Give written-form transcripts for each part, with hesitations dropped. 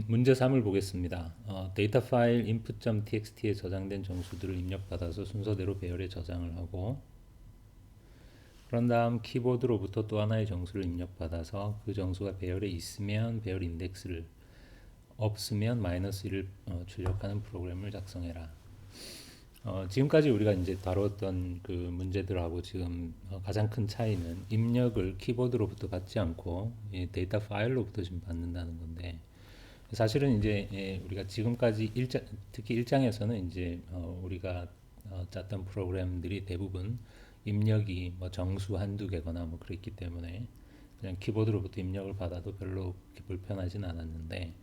문제 3을 보겠습니다. 데이터 파일 input.txt에 저장된 정수들을 입력받아서 순서대로 배열에 저장을 하고 그런 다음 키보드로부터 또 하나의 정수를 입력받아서 그 정수가 배열에 있으면 배열 인덱스를 없으면 -1을 출력하는 프로그램을 작성해라. 지금까지 우리가 이제 다뤘던 그 문제들하고 지금 가장 큰 차이는 입력을 키보드로부터 받지 않고 이 데이터 파일로부터 지금 받는다는 건데 사실은 이제 우리가 지금까지 특히 1장에서는 이제 우리가 짰던 프로그램들이 대부분 입력이 뭐 정수 한두 개거나 뭐 그랬기 때문에 그냥 키보드로부터 입력을 받아도 별로 불편하진 않았는데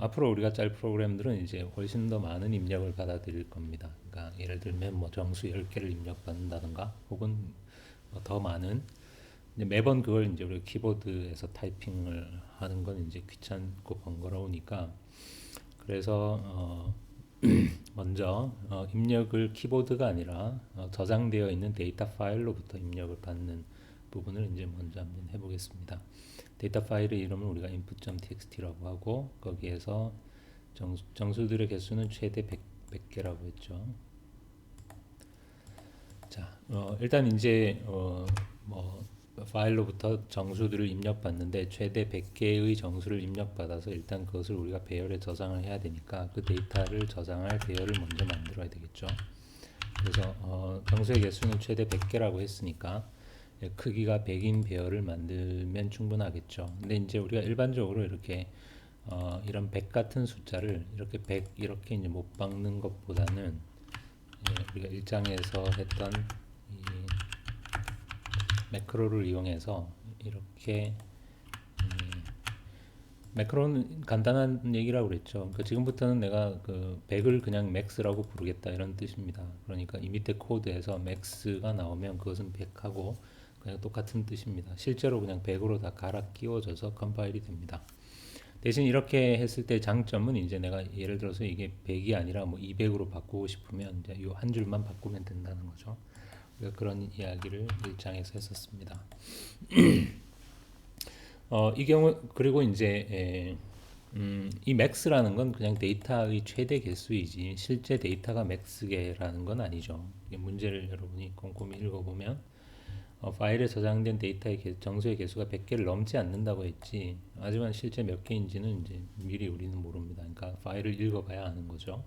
앞으로 우리가 짤 프로그램들은 이제 훨씬 더 많은 입력을 받아들일 겁니다. 그러니까 예를 들면 뭐 정수 10개를 입력받는다든가 혹은 뭐더 많은 매번 그걸 이제 우리 키보드에서 타이핑을 하는 건 이제 귀찮고 번거로우니까 그래서 먼저 입력을 키보드가 아니라 저장되어 있는 데이터 파일로부터 입력을 받는 부분을 이제 먼저 한번 해보겠습니다. 데이터 파일의 이름을 우리가 input.txt라고 하고 거기에서 정수들의 개수는 최대 100개라고 했죠. 자, 일단 이제 뭐 파일로부터 정수들을 입력받는데 최대 100개의 정수를 입력받아서 일단 그것을 우리가 배열에 저장을 해야 되니까 그 데이터를 저장할 배열을 먼저 만들어야 되겠죠. 그래서 정수의 개수는 최대 100개라고 했으니까 크기가 100인 배열을 만들면 충분하겠죠. 근데 이제 우리가 일반적으로 이렇게 이런 100 같은 숫자를 이렇게 100 이렇게 이제 못 박는 것보다는 우리가 일장에서 했던 이 매크로를 이용해서 이렇게 매크로는 간단한 얘기라고 그랬죠. 그러니까 지금부터는 내가 그 100을 그냥 max라고 부르겠다 이런 뜻입니다. 그러니까 이 밑에 코드에서 max가 나오면 그것은 100하고 그냥 똑같은 뜻입니다. 실제로 그냥 100으로 다 갈아 끼워져서 컴파일이 됩니다. 대신 이렇게 했을 때 장점은 이제 내가 예를 들어서 이게 100이 아니라 뭐 200으로 바꾸고 싶으면 이제 이 한 줄만 바꾸면 된다는 거죠. 우리가 그런 이야기를 일장에서 했었습니다. 이 경우 그리고 이제 이 맥스라는 건 그냥 데이터의 최대 개수이지 실제 데이터가 맥스개라는 건 아니죠. 문제를 여러분이 꼼꼼히 읽어보면 파일에 저장된 데이터의 정수의 개수가 100개를 넘지 않는다고 했지. 하지만 실제 몇 개인지는 이제 미리 우리는 모릅니다. 그러니까 파일을 읽어봐야 아는 거죠.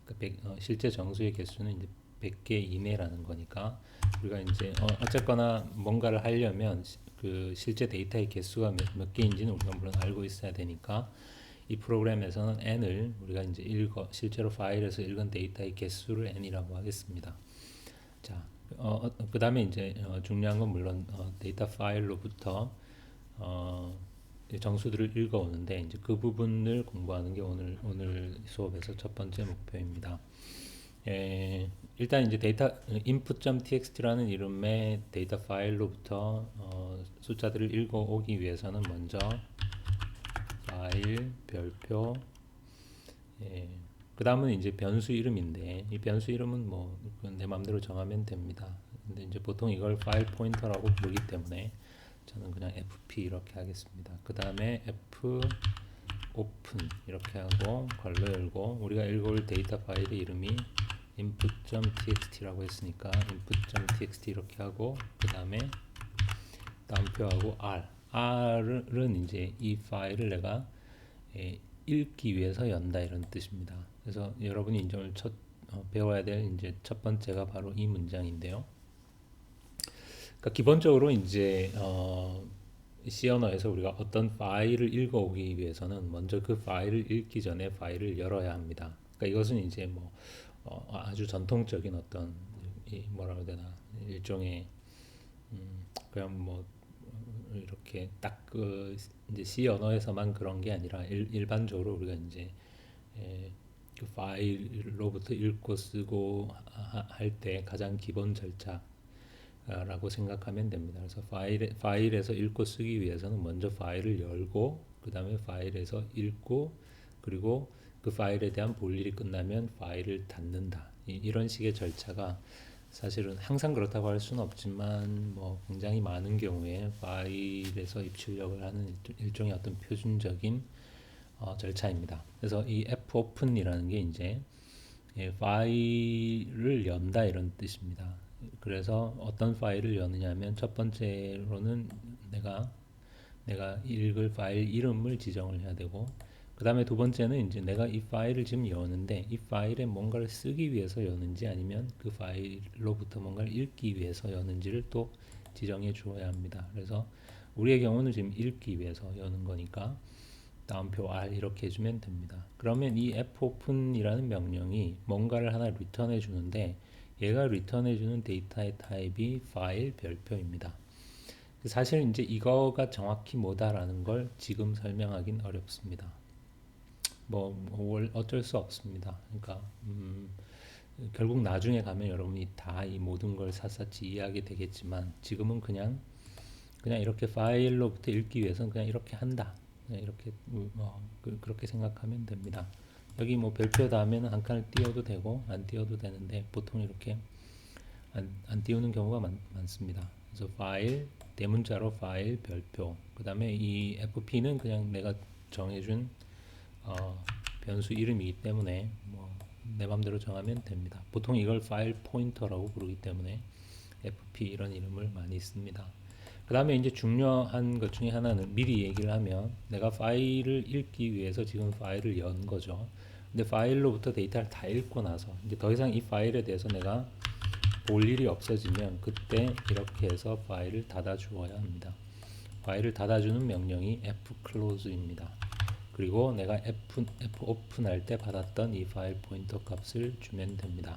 그러니까 실제 정수의 개수는 이제 100개 이내라는 거니까 우리가 이제 어쨌거나 뭔가를 하려면 그 실제 데이터의 개수가 몇 개인지는 우리가 물론 알고 있어야 되니까 이 프로그램에서는 n을 우리가 이제 실제로 파일에서 읽은 데이터의 개수를 n이라고 하겠습니다. 자, 그 다음에 이제 중요한 건 물론 데이터 파일로부터 정수들을 읽어오는데 이제 그 부분을 공부하는 게 오늘 수업에서 첫 번째 목표입니다. 일단 이제 데이터 input.txt라는 이름의 데이터 파일로부터 숫자들을 읽어오기 위해서는 먼저 파일 별표 그 다음은 이제 변수 이름인데 이 변수 이름은 뭐 내 마음대로 정하면 됩니다. 근데 이제 보통 이걸 파일 포인터라고 부르기 때문에 저는 그냥 fp 이렇게 하겠습니다. 그 다음에 f 오픈 이렇게 하고 괄호 열고 우리가 읽어올 데이터 파일의 이름이 input.txt라고 했으니까 input.txt 이렇게 하고 그 다음에 다운표하고 r은 이제 이 파일을 내가 읽기 위해서 연다 이런 뜻입니다. 그래서 여러분이 이제 오늘 배워야 될 이제 첫 번째가 바로 이 문장인데요. 그러니까 기본적으로 이제 C 언어에서 우리가 어떤 파일을 읽어오기 위해서는 먼저 그 파일을 읽기 전에 파일을 열어야 합니다. 그러니까 이것은 이제 뭐 아주 전통적인 어떤 뭐라고 해야 되나 일종의 그냥 뭐 이렇게 딱 그 이제 C 언어에서만 그런 게 아니라 일반적으로 우리가 이제 그 파일로부터 읽고 쓰고 할 때 가장 기본 절차라고 생각하면 됩니다. 그래서 파일에서 읽고 쓰기 위해서는 먼저 파일을 열고 그 다음에 파일에서 읽고 그리고 그 파일에 대한 볼 일이 끝나면 파일을 닫는다. 이런 식의 절차가 사실은 항상 그렇다고 할 수는 없지만 뭐 굉장히 많은 경우에 파일에서 입출력을 하는 일종의 어떤 표준적인 절차입니다. 그래서 이 fopen이라는 게 이제 파일을 연다 이런 뜻입니다. 그래서 어떤 파일을 여느냐면 첫 번째로는 내가 읽을 파일 이름을 지정을 해야 되고, 그 다음에 두 번째는 이제 내가 이 파일을 지금 여는데 이 파일에 뭔가를 쓰기 위해서 여는지 아니면 그 파일로부터 뭔가를 읽기 위해서 여는지를 또 지정해 주어야 합니다. 그래서 우리의 경우는 지금 읽기 위해서 여는 거니까 다운표 R 이렇게 해주면 됩니다. 그러면 이 fopen이라는 명령이 뭔가를 하나 리턴해 주는데, 얘가 리턴해 주는 데이터의 타입이 파일 별표입니다. 사실 이제 이거가 정확히 뭐다라는 걸 지금 설명하긴 어렵습니다. 뭐 어쩔 수 없습니다. 그러니까 결국 나중에 가면 여러분이 다 이 모든 걸 샅샅이 이해하게 되겠지만, 지금은 그냥 이렇게 파일로부터 읽기 위해서는 그냥 이렇게 한다. 그냥 이렇게 그렇게 생각하면 됩니다. 여기 뭐 별표 다음에는 한 칸을 띄워도 되고 안 띄워도 되는데 보통 이렇게 안 띄우는 경우가 많습니다. 그래서 파일 대문자로 파일 별표, 그 다음에 이 fp는 그냥 내가 정해준 변수 이름이기 때문에 뭐 내 맘대로 정하면 됩니다. 보통 이걸 파일 포인터라고 부르기 때문에 fp 이런 이름을 많이 씁니다. 그 다음에 이제 중요한 것 중에 하나는, 미리 얘기를 하면 내가 파일을 읽기 위해서 지금 파일을 연 거죠. 근데 파일로부터 데이터를 다 읽고 나서 이제 더 이상 이 파일에 대해서 내가 볼 일이 없어지면 그때 이렇게 해서 파일을 닫아 주어야 합니다. 파일을 닫아주는 명령이 fclose입니다. 그리고 내가 fopen 할 때 받았던 이 파일 포인터 값을 주면 됩니다.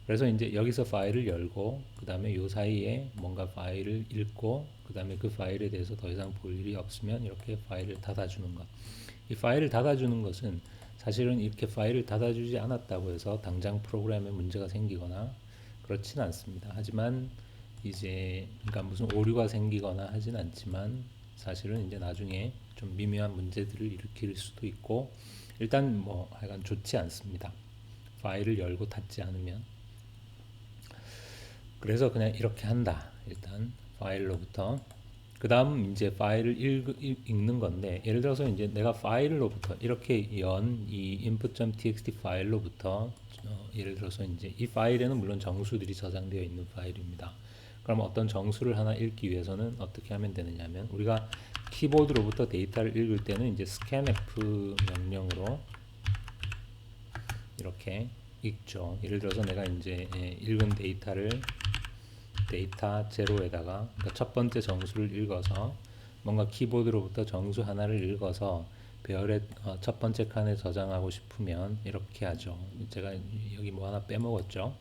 그래서 이제 여기서 파일을 열고 그 다음에 요 사이에 뭔가 파일을 읽고 그 다음에 그 파일에 대해서 더 이상 볼 일이 없으면 이렇게 파일을 닫아주는 것. 이 파일을 닫아주는 것은 사실은 이렇게 파일을 닫아주지 않았다고 해서 당장 프로그램에 문제가 생기거나 그렇진 않습니다. 하지만 이제 그러니까 무슨 오류가 생기거나 하진 않지만 사실은 이제 나중에 좀 미묘한 문제들을 일으킬 수도 있고, 일단 뭐 하여간 좋지 않습니다. 파일을 열고 닫지 않으면. 그래서 그냥 이렇게 한다. 일단 파일로부터 그 다음 이제 파일을 읽는 건데, 예를 들어서 이제 내가 파일로부터 이렇게 연 이 input.txt 파일로부터 예를 들어서 이제 이 파일에는 물론 정수들이 저장되어 있는 파일입니다. 그럼 어떤 정수를 하나 읽기 위해서는 어떻게 하면 되느냐면, 우리가 키보드로부터 데이터를 읽을 때는 이제 scanf 명령으로 이렇게 읽죠. 예를 들어서 내가 이제 읽은 데이터를 데이터 제로에다가, 그러니까 첫 번째 정수를 읽어서 뭔가 키보드로부터 정수 하나를 읽어서 배열의 첫 번째 칸에 저장하고 싶으면 이렇게 하죠. 제가 여기 뭐 하나 빼먹었죠.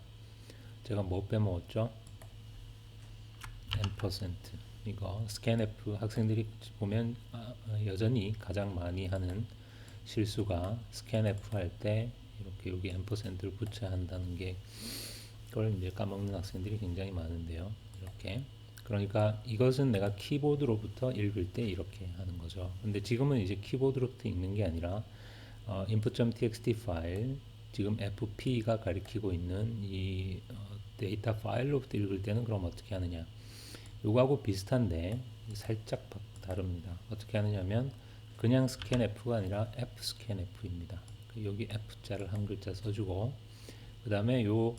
제가 뭐 빼먹었죠? %. 이거 scanf 학생들이 보면 여전히 가장 많이 하는 실수가 scanf 할 때 이렇게 여기 %를 붙여야 한다는 게, 그걸 이제 까먹는 학생들이 굉장히 많은데요. 이렇게. 그러니까 이것은 내가 키보드로부터 읽을 때 이렇게 하는 거죠. 근데 지금은 이제 키보드로부터 읽는 게 아니라 input.txt 파일, 지금 fp가 가리키고 있는 이 데이터 파일로부터 읽을 때는 그럼 어떻게 하느냐? 요거하고 비슷한데 살짝 다릅니다. 어떻게 하느냐면 그냥 scanf가 아니라 fscanf입니다. 여기 f자를 한 글자 써주고 그 다음에 요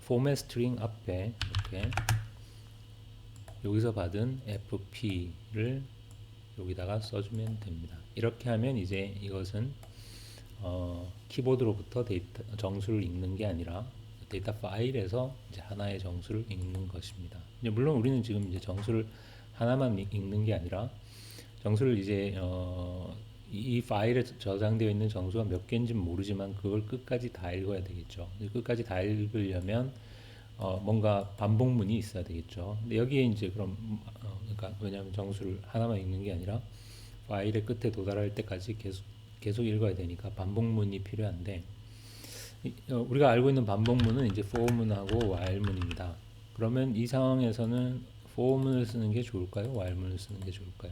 포맷 스트링 앞에 이렇게 여기서 받은 fp를 여기다가 써주면 됩니다. 이렇게 하면 이제 이것은 키보드로부터 데이터 정수를 읽는 게 아니라 데이터 파일에서 이제 하나의 정수를 읽는 것입니다. 이제 물론 우리는 지금 이제 정수를 하나만 읽는 게 아니라 정수를 이제 이 파일에 저장되어 있는 정수가 몇 개인지는 모르지만 그걸 끝까지 다 읽어야 되겠죠. 끝까지 다 읽으려면 뭔가 반복문이 있어야 되겠죠. 근데 여기에 이제 그럼 그러니까 왜냐하면 정수를 하나만 읽는 게 아니라 파일의 끝에 도달할 때까지 계속 읽어야 되니까 반복문이 필요한데, 우리가 알고 있는 반복문은 이제 for문하고 while문입니다. 그러면 이 상황에서는 for문을 쓰는 게 좋을까요? while문을 쓰는 게 좋을까요?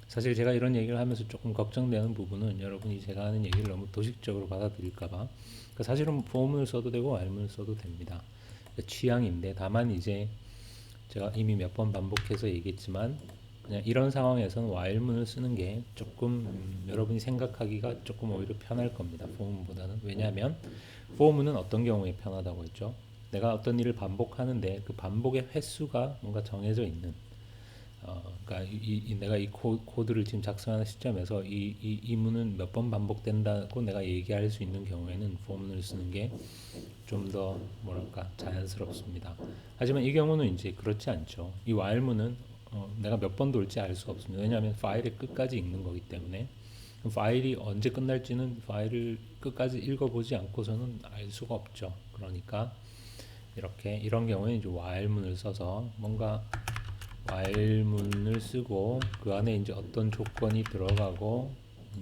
사실 제가 이런 얘기를 하면서 조금 걱정되는 부분은, 여러분이 제가 하는 얘기를 너무 도식적으로 받아들일까봐, 그러니까 사실은 for문을 써도 되고 while문을 써도 됩니다. 취향인데, 다만 이제 제가 이미 몇 번 반복해서 얘기했지만 그냥 이런 상황에서는 while문을 쓰는 게 조금 여러분이 생각하기가 조금 오히려 편할 겁니다. for문보다는. 왜냐하면 for문은 어떤 경우에 편하다고 했죠? 내가 어떤 일을 반복하는데 그 반복의 횟수가 뭔가 정해져 있는, 그러니까 내가 이 코드를 지금 작성하는 시점에서 이 문은 몇 번 반복된다고 내가 얘기할 수 있는 경우에는 for문을 쓰는 게 좀 더 뭐랄까 자연스럽습니다. 하지만 이 경우는 이제 그렇지 않죠. 이 while문은 내가 몇 번 돌지 알 수가 없습니다. 왜냐하면 파일의 끝까지 읽는 거기 때문에 파일이 언제 끝날지는 파일을 끝까지 읽어보지 않고서는 알 수가 없죠. 그러니까 이렇게 이런 경우에 이제 while문을 써서 뭔가 while문을 쓰고 그 안에 이제 어떤 조건이 들어가고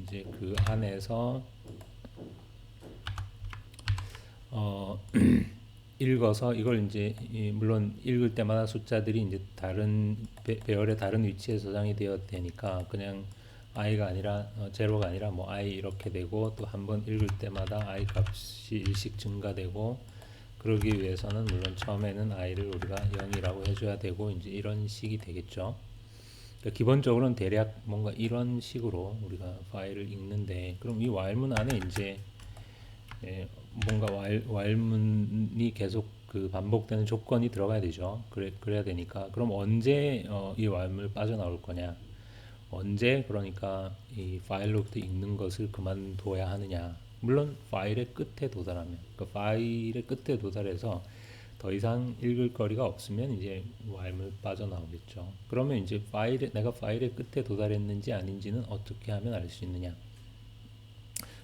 이제 그 안에서 어 읽어서 이걸 이제 물론 읽을 때마다 숫자들이 이제 다른 배열의 다른 위치에 저장이 되어야 되니까 그냥 i가 아니라 제로가 아니라 뭐 i 이렇게 되고 또 한 번 읽을 때마다 i 값이 일씩 증가되고 그러기 위해서는 물론 처음에는 i를 우리가 0이라고 해줘야 되고 이제 이런 식이 되겠죠. 그러니까 기본적으로는 대략 뭔가 이런 식으로 우리가 파일을 읽는데 그럼 이 while문 안에 이제 뭔가 while문이 계속 그 반복되는 조건이 들어가야 되죠. 그래야 되니까 그럼 언제 이 while문을 빠져나올 거냐? 언제 그러니까 이 파일로부터 읽는 것을 그만둬야 하느냐? 물론 파일의 끝에 도달하면, 그 파일의 끝에 도달해서 더 이상 읽을 거리가 없으면 이제 while문을 빠져나오겠죠. 그러면 이제 내가 파일의 끝에 도달했는지 아닌지는 어떻게 하면 알 수 있느냐?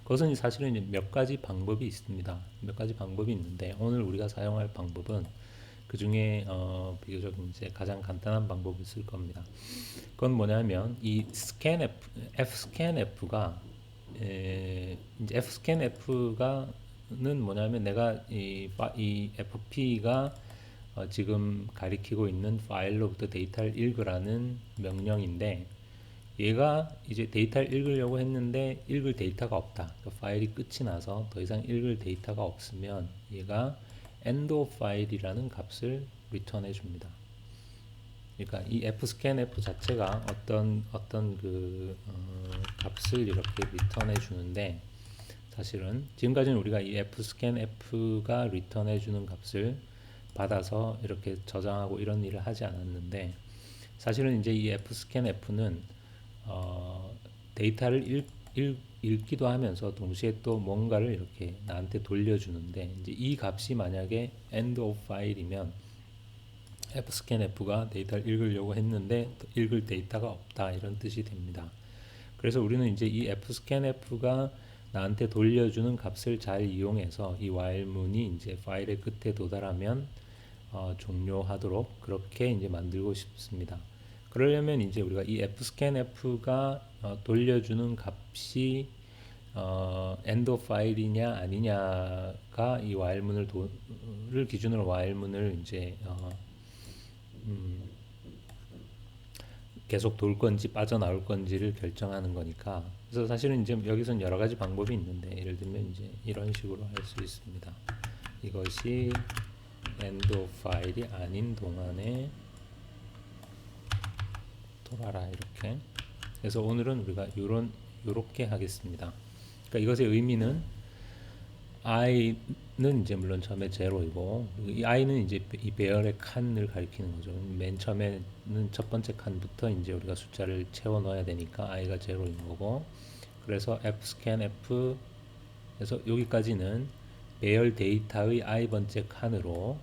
그것은 사실은 이제 몇 가지 방법이 있습니다. 몇 가지 방법이 있는데 오늘 우리가 사용할 방법은 그 중에 비교적 이제 가장 간단한 방법을 쓸 겁니다. 그건 뭐냐면 이 scanf, fscanf가 이제 fscanf가는 뭐냐면 내가 이 fp가 지금 가리키고 있는 파일로부터 데이터를 읽으라는 명령인데 얘가 이제 데이터를 읽으려고 했는데 읽을 데이터가 없다. 그러니까 파일이 끝이 나서 더 이상 읽을 데이터가 없으면 얘가 end of file이라는 값을 리턴해 줍니다. 그러니까 이 fscanf 자체가 어떤 그 값을 이렇게 리턴해 주는데 사실은 지금까지는 우리가 이 fscanf가 리턴해 주는 값을 받아서 이렇게 저장하고 이런 일을 하지 않았는데 사실은 이제 이 fscanf는 데이터를 읽기도 하면서 동시에 또 뭔가를 이렇게 나한테 돌려주는데 이제 이 값이 만약에 end of file이면 fscanf가 데이터를 읽으려고 했는데 읽을 데이터가 없다 이런 뜻이 됩니다. 그래서 우리는 이제 이 fscanf가 나한테 돌려주는 값을 잘 이용해서 이 while문이 이제 파일의 끝에 도달하면 종료하도록 그렇게 이제 만들고 싶습니다. 그러려면 이제 우리가 이 fscanf가 돌려주는 값이 end of file이냐 아니냐가 이 while문을 기준으로 while문을 이제 계속 돌 건지 빠져나올 건지를 결정하는 거니까. 그래서 사실은 이제 여기서는 여러 가지 방법이 있는데 예를 들면 이제 이런 식으로 할 수 있습니다. 이것이 end of file이 아닌 동안에 돌아라 이렇게. 그래서 오늘은 우리가 요렇게 하겠습니다. 그러니까 이것의 의미는 i는 이제 물론 처음에 제로이고 이 i는 이제 이 배열의 칸을 가리키는 거죠. 맨 처음에는 첫 번째 칸부터 이제 우리가 숫자를 채워 넣어야 되니까 i가 제로인 거고 그래서 fscanf 에서 여기까지는 배열 데이터의 i번째 칸으로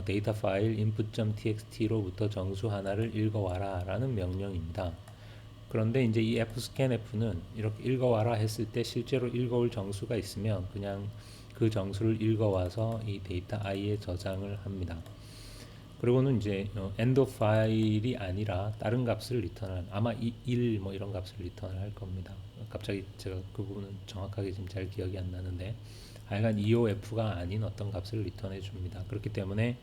데이터 파일 input.txt로부터 정수 하나를 읽어와라 라는 명령입니다. 그런데 이제 이 fscanf는 이렇게 읽어와라 했을 때 실제로 읽어올 정수가 있으면 그냥 그 정수를 읽어와서 이 데이터 i에 저장을 합니다. 그리고는 이제 end of file이 아니라 다른 값을 리턴을 아마 1 뭐 이런 값을 리턴을 할 겁니다. 갑자기 제가 그 부분은 정확하게 지금 잘 기억이 안 나는데 하여간 eof가 아닌 어떤 값을 리턴해 줍니다. 그렇기 때문에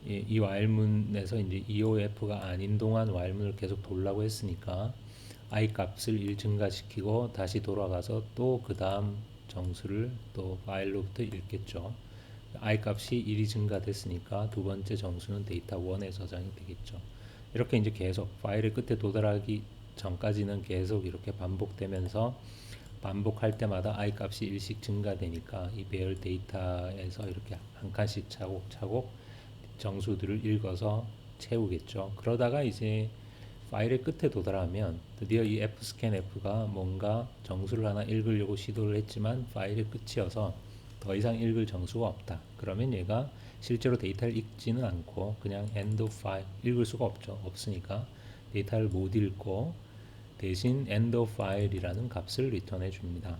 이 while문에서 이제 eof가 아닌 동안 while문을 계속 돌라고 했으니까 i 값을 1 증가시키고 다시 돌아가서 또 그 다음 정수를 또 파일로부터 읽겠죠. i 값이 1이 증가됐으니까 두 번째 정수는 데이터 1에 저장이 되겠죠. 이렇게 이제 계속 파일의 끝에 도달하기 전까지는 계속 이렇게 반복되면서 반복할 때마다 i 값이 1씩 증가되니까 이 배열 데이터에서 이렇게 한 칸씩 차곡차곡 정수들을 읽어서 채우겠죠. 그러다가 이제 파일의 끝에 도달하면 드디어 이 fscanf가 뭔가 정수를 하나 읽으려고 시도를 했지만 파일의 끝이어서 더 이상 읽을 정수가 없다. 그러면 얘가 실제로 데이터를 읽지는 않고 그냥 end of file 읽을 수가 없죠. 없으니까 데이터를 못 읽고 대신 end of file이라는 값을 리턴해 줍니다.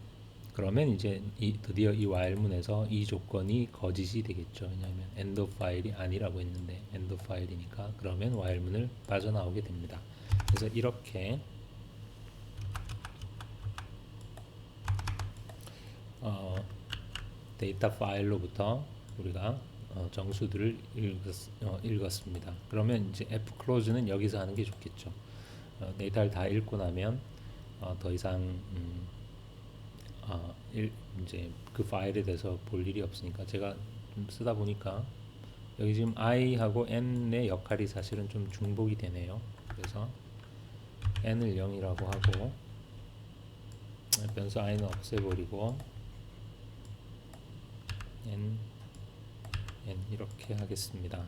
그러면 이제 드디어 이 while문에서 이 조건이 거짓이 되겠죠. 왜냐하면 end of file이 아니라고 했는데 end of file이니까 그러면 while문을 빠져나오게 됩니다. 그래서 이렇게 데이터 파일로부터 우리가 정수들을 읽었습니다. 그러면 이제 f close는 여기서 하는 게 좋겠죠. 데이터를 다 읽고 나면 더 이상 이제 그 파일에 대해서 볼 일이 없으니까 제가 좀 쓰다 보니까 여기 지금 i하고 n의 역할이 사실은 좀 중복이 되네요. 그래서 n을 0이라고 하고 변수 i는 없애버리고 n 이렇게 하겠습니다.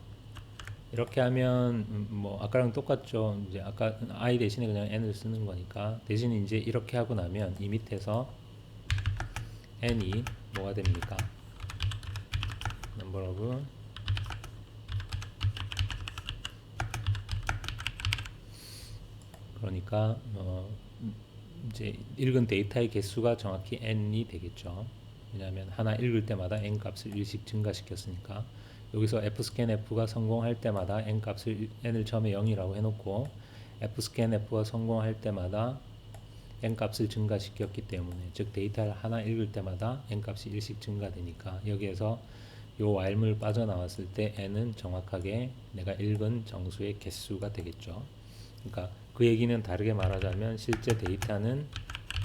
이렇게 하면 뭐 아까랑 똑같죠. 이제 아까 i 대신에 그냥 n을 쓰는 거니까 대신 이제 이렇게 하고 나면 이 밑에서 n이 뭐가 됩니까? number of 그러니까 이제 읽은 데이터의 개수가 정확히 n이 되겠죠. 왜냐하면 하나 읽을 때마다 n 값을 1씩 증가시켰으니까 여기서 fscanf가 성공할 때마다 n 값을 n을 처음에 0이라고 해놓고 fscanf가 성공할 때마다 n 값을 증가시켰기 때문에 즉 데이터를 하나 읽을 때마다 n 값이 1씩 증가되니까 여기에서 요 while문을 빠져나왔을 때 n은 정확하게 내가 읽은 정수의 개수가 되겠죠. 그러니까 그 얘기는 다르게 말하자면 실제 데이터는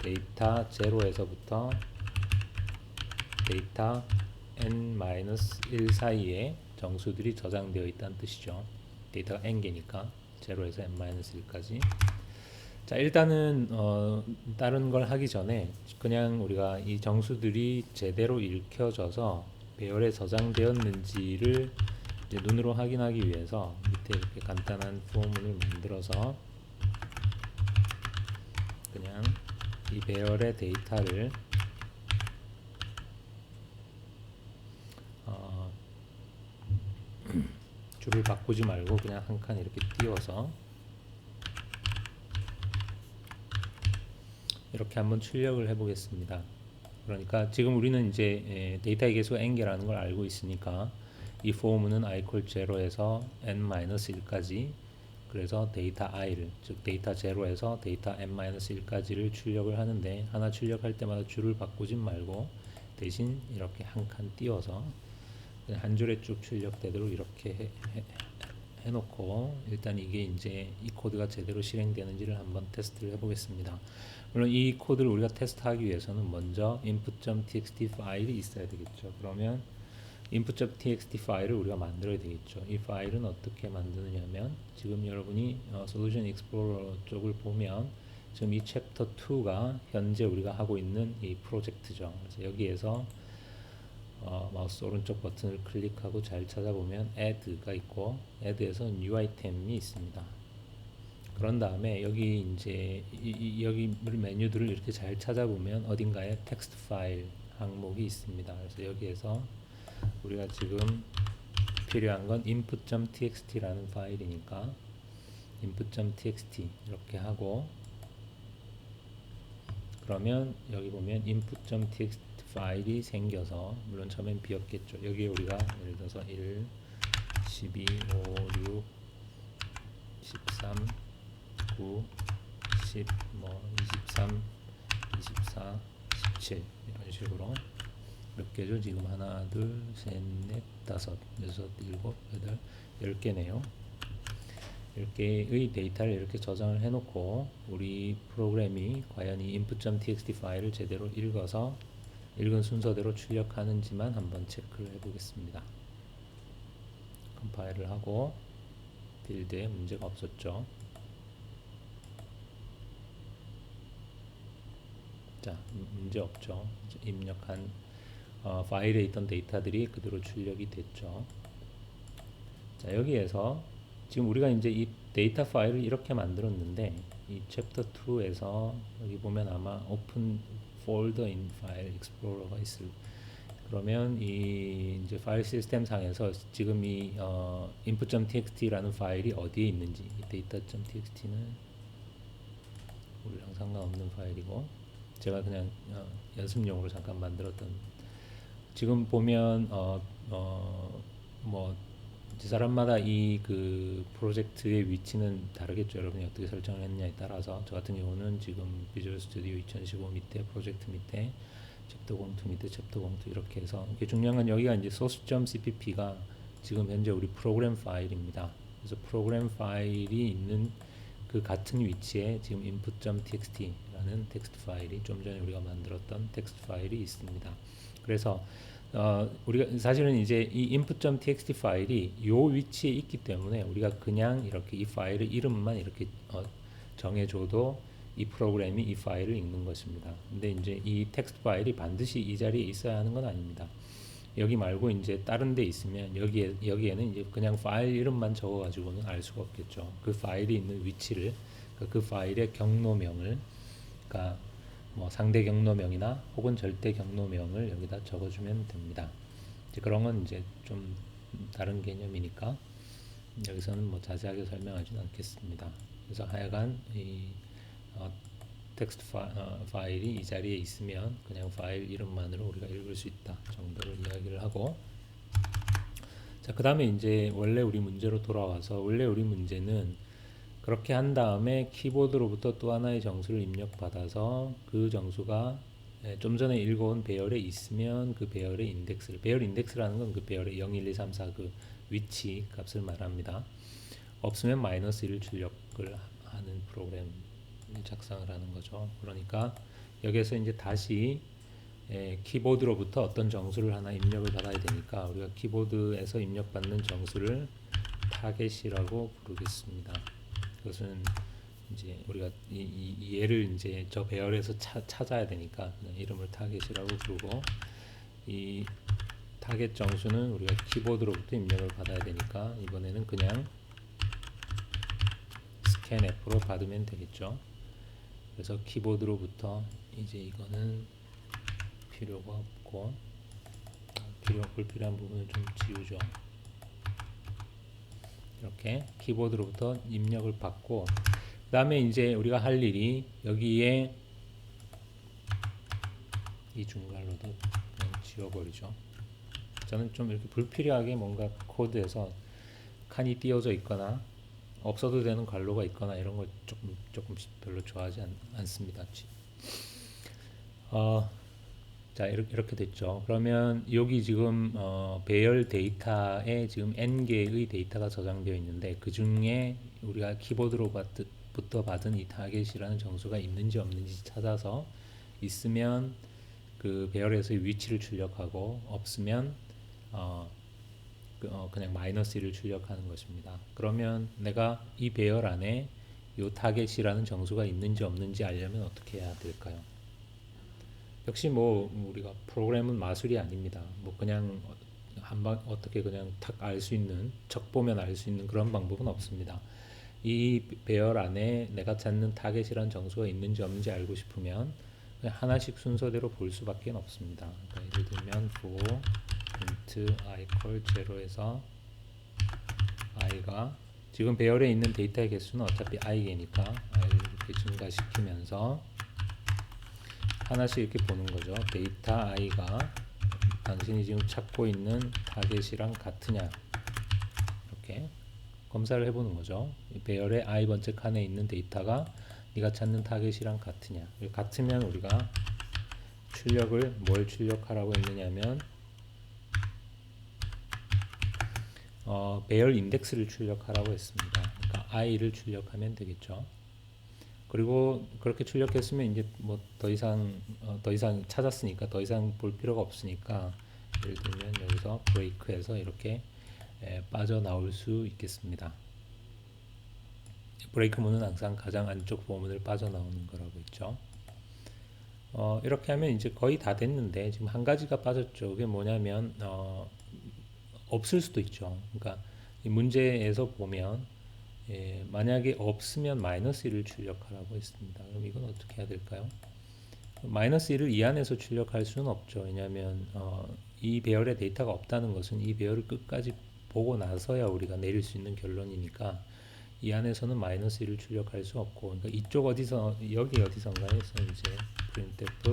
데이터 0에서부터 데이터 n-1 사이에 정수들이 저장되어 있다는 뜻이죠. 데이터가 n개니까 0에서 n-1까지. 자, 일단은 다른 걸 하기 전에 그냥 우리가 이 정수들이 제대로 읽혀져서 배열에 저장되었는지를 이제 눈으로 확인하기 위해서 밑에 이렇게 간단한 포문을 만들어서 그냥 이 배열의 데이터를 줄을 바꾸지 말고 그냥 한 칸 이렇게 띄워서 이렇게 한번 출력을 해 보겠습니다. 그러니까 지금 우리는 이제 데이터의 개수가 n개라는 걸 알고 있으니까 이 포문은 i equal 0에서 n-1까지 그래서 데이터 i를 즉 데이터 0에서 데이터 n-1까지를 출력을 하는데 하나 출력할 때마다 줄을 바꾸진 말고 대신 이렇게 한 칸 띄워서 한 줄에 쭉 출력되도록 이렇게 해놓고 일단 이게 이제 이 코드가 제대로 실행되는지를 한번 테스트를 해보겠습니다. 물론 이 코드를 우리가 테스트하기 위해서는 먼저 input.txt 파일이 있어야 되겠죠. 그러면 input.txt 파일을 우리가 만들어야 되겠죠. 이 파일은 어떻게 만드느냐면 지금 여러분이 솔루션 익스플로러 쪽을 보면 지금 이 챕터 2가 현재 우리가 하고 있는 이 프로젝트죠. 그래서 여기에서 마우스 오른쪽 버튼을 클릭하고 잘 찾아보면 add가 있고 add에서 new item이 있습니다. 그런 다음에 여기 이제 여기 메뉴들을 이렇게 잘 찾아보면 어딘가에 텍스트 파일 항목이 있습니다. 그래서 여기에서 우리가 지금 필요한 건 input.txt라는 파일이니까 input.txt 이렇게 하고 그러면 여기 보면 input.txt 파일이 생겨서 물론 처음엔 비었겠죠. 여기에 우리가 예를 들어서 1, 12, 5, 6, 13, 9, 10, 뭐 23, 24, 17 이런 식으로 몇 개죠? 지금 하나, 둘, 셋, 넷, 다섯, 여섯, 일곱, 여덟, 10개네요. 10개의 데이터를 이렇게 저장을 해놓고 우리 프로그램이 과연 이 input.txt 파일을 제대로 읽어서 읽은 순서대로 출력하는지만 한번 체크를 해보겠습니다. 컴파일을 하고 빌드에 문제가 없었죠. 자, 문제 없죠. 입력한 파일에 있던 데이터들이 그대로 출력이 됐죠. 자, 여기에서 지금 우리가 이제 이 데이터 파일을 이렇게 만들었는데 이 챕터 2에서 여기 보면 아마 오픈 폴더 인 파일 익스플로러가 있을. 그러면 이 이제 파일 시스템 상에서 지금 이 input.txt라는 파일이 어디에 있는지, 이 data.txt는 우리랑 상관없는 파일이고, 제가 그냥 연습용으로 잠깐 만들었던, 지금 보면 뭐 사람마다 이 그 프로젝트의 위치는 다르겠죠. 여러분이 어떻게 설정을 했냐에 따라서. 저 같은 경우는 지금 비주얼 스튜디오 2015 밑에 프로젝트 밑에 챕터 02 밑에 챕터 02 이렇게 해서, 이게 중요한 건 여기가 이제 source.cpp가 지금 현재 우리 프로그램 파일입니다. 그래서 프로그램 파일이 있는 그 같은 위치에 지금 input.txt라는 텍스트 파일이, 좀 전에 우리가 만들었던 텍스트 파일이 있습니다. 그래서 우리가 사실은 이제 이 input.txt 파일이 요 위치에 있기 때문에 우리가 그냥 이렇게 이 파일의 이름만 이렇게 정해줘도 이 프로그램이 이 파일을 읽는 것입니다. 근데 이제 이 텍스트 파일이 반드시 이 자리에 있어야 하는 건 아닙니다. 여기 말고 이제 다른 데 있으면 여기에는 이제 그냥 파일 이름만 적어가지고는 알 수가 없겠죠. 그 파일이 있는 위치를, 그 파일의 경로명을, 그러니까 뭐 상대 경로명이나 혹은 절대 경로명을 여기다 적어주면 됩니다. 이제 그런 건 이제 좀 다른 개념이니까 여기서는 뭐 자세하게 설명하지는 않겠습니다. 그래서 하여간 이 텍스트 파일이 이 자리에 있으면 그냥 파일 이름만으로 우리가 읽을 수 있다 정도를 이야기를 하고, 자, 그 다음에 이제 원래 우리 문제로 돌아와서, 원래 우리 문제는 그렇게 한 다음에 키보드로부터 또 하나의 정수를 입력받아서 그 정수가 좀 전에 읽어온 배열에 있으면 그 배열의 인덱스를, 배열 인덱스라는 건 그 배열의 0, 1, 2, 3, 4 그 위치 값을 말합니다. 없으면 마이너스 1을 출력을 하는 프로그램 작성을 하는 거죠. 그러니까 여기에서 이제 다시 키보드로부터 어떤 정수를 하나 입력을 받아야 되니까 우리가 키보드에서 입력받는 정수를 타겟이라고 부르겠습니다. 그것은 이제 우리가 이 얘를 이제 저 배열에서 찾아야 되니까 이름을 타겟이라고 부르고, 이 타겟 정수는 우리가 키보드로부터 입력을 받아야 되니까 이번에는 그냥 scanf로 받으면 되겠죠. 그래서 키보드로부터 이제 이거는 필요가 없고, 불필요한 부분을 좀 지우죠. 이렇게 키보드로부터 입력을 받고, 그 다음에 이제 우리가 할 일이 여기에 이 중괄호도 그냥 지워버리죠. 저는 좀 이렇게 불필요하게 뭔가 코드에서 칸이 띄어져 있거나 없어도 되는 괄호가 있거나 이런 걸 조금씩 별로 좋아하지 않습니다. 자, 이렇게 됐죠. 그러면 여기 지금 배열 데이터에 지금 n개의 데이터가 저장되어 있는데, 그 중에 우리가 키보드로부터 받은 이 타겟이라는 정수가 있는지 없는지 찾아서, 있으면 그 배열에서의 위치를 출력하고, 없으면 그냥 마이너스 1을 출력하는 것입니다. 그러면 내가 이 배열 안에 이 타겟이라는 정수가 있는지 없는지 알려면 어떻게 해야 될까요? 역시 뭐 우리가 프로그램은 마술이 아닙니다. 뭐 그냥 한방 어떻게 그냥 탁 알 수 있는, 적 보면 알 수 있는 그런 방법은 없습니다. 이 배열 안에 내가 찾는 타겟이란 정수가 있는지 없는지 알고 싶으면 그냥 하나씩 순서대로 볼 수밖에 없습니다. 그러니까 예를 들면 for int i equal 0에서 i가, 지금 배열에 있는 데이터의 개수는 어차피 i개니까 i를 이렇게 증가시키면서 하나씩 이렇게 보는 거죠. 데이터 i가 당신이 지금 찾고 있는 타겟이랑 같으냐, 이렇게 검사를 해보는 거죠. 이 배열의 i 번째 칸에 있는 데이터가 네가 찾는 타겟이랑 같으냐. 같으면 우리가 출력을 뭘 출력하라고 했느냐면 배열 인덱스를 출력하라고 했습니다. 그러니까 i를 출력하면 되겠죠. 그리고 그렇게 출력했으면 이제 뭐 더 이상 찾았으니까 더 이상 볼 필요가 없으니까 예를 들면 여기서 브레이크해서 이렇게 빠져나올 수 있겠습니다. 브레이크 문은 항상 가장 안쪽 보문을 빠져나오는 거라고 했죠. 이렇게 하면 이제 거의 다 됐는데 지금 한 가지가 빠졌죠. 그게 뭐냐면 없을 수도 있죠. 그러니까 이 문제에서 보면 만약에 없으면 마이너스 1을 출력하라고 했습니다. 그럼 이건 어떻게 해야 될까요? 마이너스 1을 이 안에서 출력할 수는 없죠. 왜냐하면 이 배열의 데이터가 없다는 것은 이 배열을 끝까지 보고 나서야 우리가 내릴 수 있는 결론이니까 이 안에서는 마이너스 1을 출력할 수 없고, 그러니까 이쪽 어디서 여기 어디선가에서 이제 printf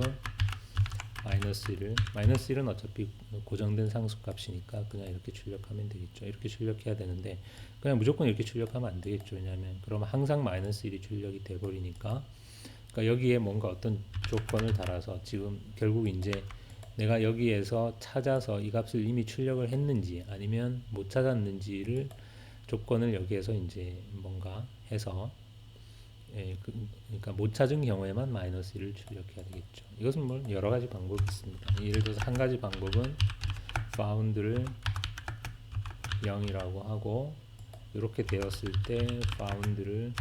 마이너스 1은 어차피 고정된 상수값이니까 그냥 이렇게 출력하면 되겠죠. 이렇게 출력해야 되는데 그냥 무조건 이렇게 출력하면 안 되겠죠. 왜냐하면 그러면 항상 마이너스 1이 출력이 돼 버리니까. 그러니까 여기에 뭔가 어떤 조건을 달아서 지금 결국 이제 내가 여기에서 찾아서 이 값을 이미 출력을 했는지 아니면 못 찾았는지를 조건을 여기에서 이제 뭔가 해서 그러니까 못 찾은 경우에만 마이너스 1을 출력해야 되겠죠. 이것은 뭐 여러 가지 방법이 있습니다. 예를 들어서 한 가지 방법은 found를 0이라고 하고 이렇게 되었을 때 found를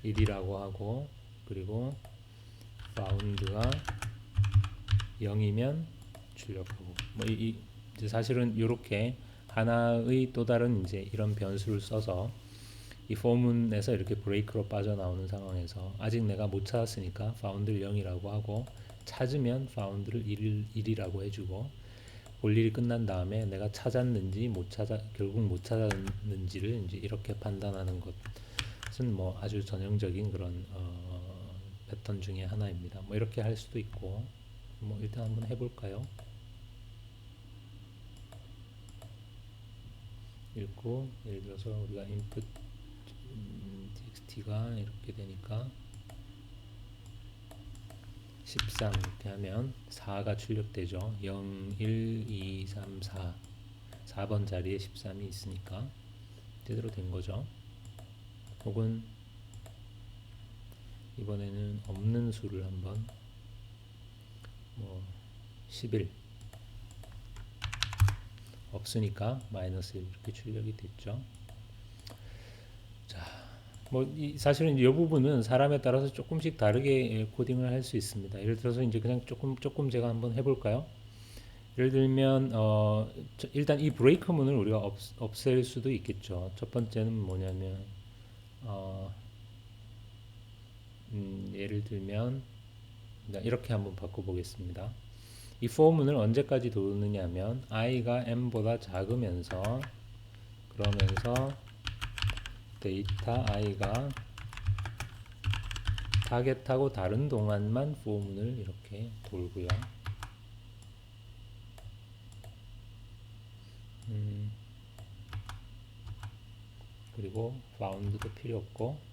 1이라고 하고 그리고 found가 0이면 출력하고 이제 사실은 이렇게 하나의 또 다른 이제 이런 변수를 써서 이 포문에서 이렇게 브레이크로 빠져나오는 상황에서 아직 내가 못 찾았으니까 found를 0이라고 하고 찾으면 found를 1이라고 해주고 볼 일이 끝난 다음에 내가 찾았는지 결국 못 찾았는지를 이제 이렇게 판단하는 것은 뭐 아주 전형적인 그런 패턴 중에 하나입니다. 뭐 이렇게 할 수도 있고 뭐 일단 한번 해볼까요? 읽고 예를 들어서 우리가 input txt가 이렇게 되니까 13 이렇게 하면 4가 출력되죠. 0, 1, 2, 3, 4 4번 자리에 13이 있으니까 제대로 된 거죠. 혹은 이번에는 없는 수를 한번 뭐 11 없으니까 마이너스 1 이렇게 출력이 됐죠. 자, 뭐 사실은 이 부분은 사람에 따라서 조금씩 다르게 코딩을 할 수 있습니다. 예를 들어서 이제 그냥 조금 제가 한번 해볼까요? 예를 들면 일단 이 브레이크 문을 우리가 없앨 수도 있겠죠. 첫 번째는 뭐냐면 예를 들면 이렇게 한번 바꿔보겠습니다. 이 for 문을 언제까지 도느냐면 i가 m보다 작으면서 그러면서 데이터 i가 타겟하고 다른 동안만 for 문을 이렇게 돌고요. 그리고 found도 필요 없고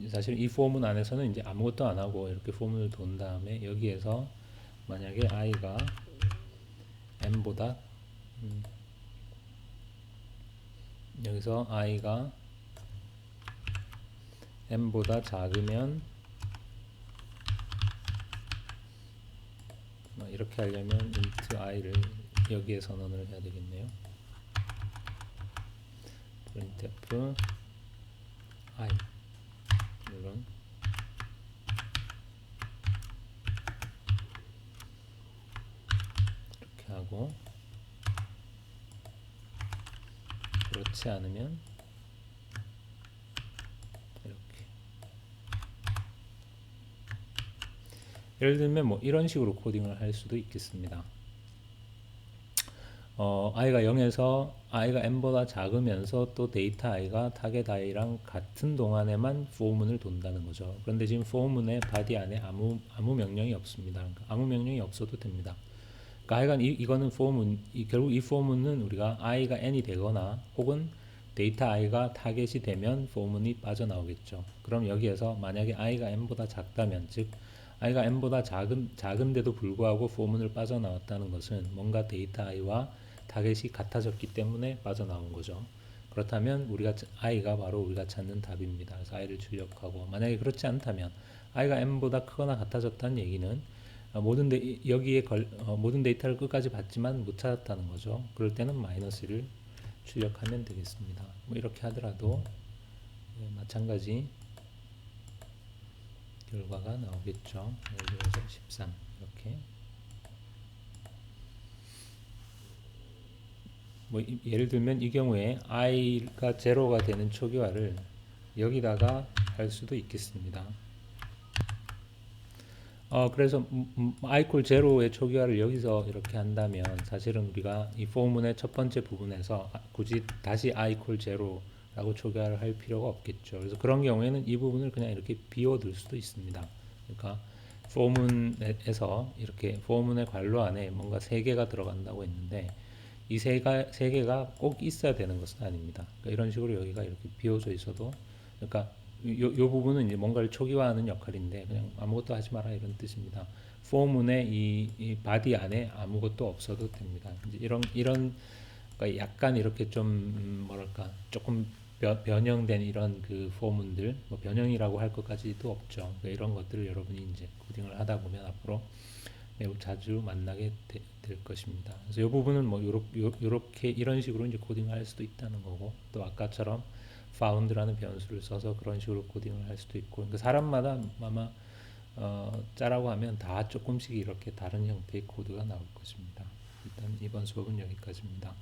사실 이 for 문 안에서는 이제 아무것도 안 하고 이렇게 for 문을 돈 다음에 여기에서 만약에 i가 m보다 여기서 i가 m보다 작으면 이렇게 하려면 int i를 여기에 선언을 해야 되겠네요. printf i 물론 이렇게 하고 그렇지 않으면 이렇게 예를 들면 뭐 이런 식으로 코딩을 할 수도 있겠습니다. i가 0에서 i가 m보다 작으면서 또 데이터 i가 타겟 i랑 같은 동안에만 for 문을 돈다는 거죠. 그런데 지금 for 문의 body 안에 아무 명령이 없습니다. 그러니까 아무 명령이 없어도 됩니다. 그러니까 하여간 이거는 for 문, 결국 이 for 문은 우리가 i가 n이 되거나 혹은 데이터 i가 타겟이 되면 for 문이 빠져나오겠죠. 그럼 여기에서 만약에 i가 m보다 작다면 즉 i가 m보다 작은데도 불구하고 for 문을 빠져나왔다는 것은 뭔가 데이터 i와 타겟이 같아졌기 때문에 빠져나온 거죠. 그렇다면 i가 바로 우리가 찾는 답입니다. 그래서 i를 출력하고, 만약에 그렇지 않다면 i가 m보다 크거나 같아졌다는 얘기는 모든 데이터를 끝까지 받지만 못 찾았다는 거죠. 그럴 때는 마이너스를 출력하면 되겠습니다. 뭐 이렇게 하더라도 마찬가지 결과가 나오겠죠. 예를 들어서 13 이렇게. 뭐 예를 들면 이 경우에 i가 제로가 되는 초기화를 여기다가 할 수도 있겠습니다. 그래서 i 콜 제로의 초기화를 여기서 이렇게 한다면 사실은 우리가 이 포문의 첫 번째 부분에서 굳이 다시 i 콜 제로라고 초기화를 할 필요가 없겠죠. 그래서 그런 경우에는 이 부분을 그냥 이렇게 비워둘 수도 있습니다. 그러니까 포문에서 이렇게 포문의 괄호 안에 뭔가 세 개가 들어간다고 했는데 이 세 개가 꼭 있어야 되는 것은 아닙니다. 그러니까 이런 식으로 여기가 이렇게 비워져 있어도, 그러니까 요 부분은 이제 뭔가를 초기화하는 역할인데 그냥 아무것도 하지 마라 이런 뜻입니다. 포문의 이 바디 안에 아무것도 없어도 됩니다. 이제 이런 그러니까 약간 이렇게 좀 뭐랄까 조금 변형된 이런 그 포문들, 뭐 변형이라고 할 것까지도 없죠. 그러니까 이런 것들을 여러분이 이제 코딩을 하다 보면 앞으로 매우 자주 만나게 될 것입니다. 그래서 이 부분은 뭐 요렇게 이런 식으로 이제 코딩을 할 수도 있다는 거고, 또 아까처럼 found라는 변수를 써서 그런 식으로 코딩을 할 수도 있고, 그러니까 사람마다 아마 짜라고 하면 다 조금씩 이렇게 다른 형태의 코드가 나올 것입니다. 일단 이번 수업은 여기까지입니다.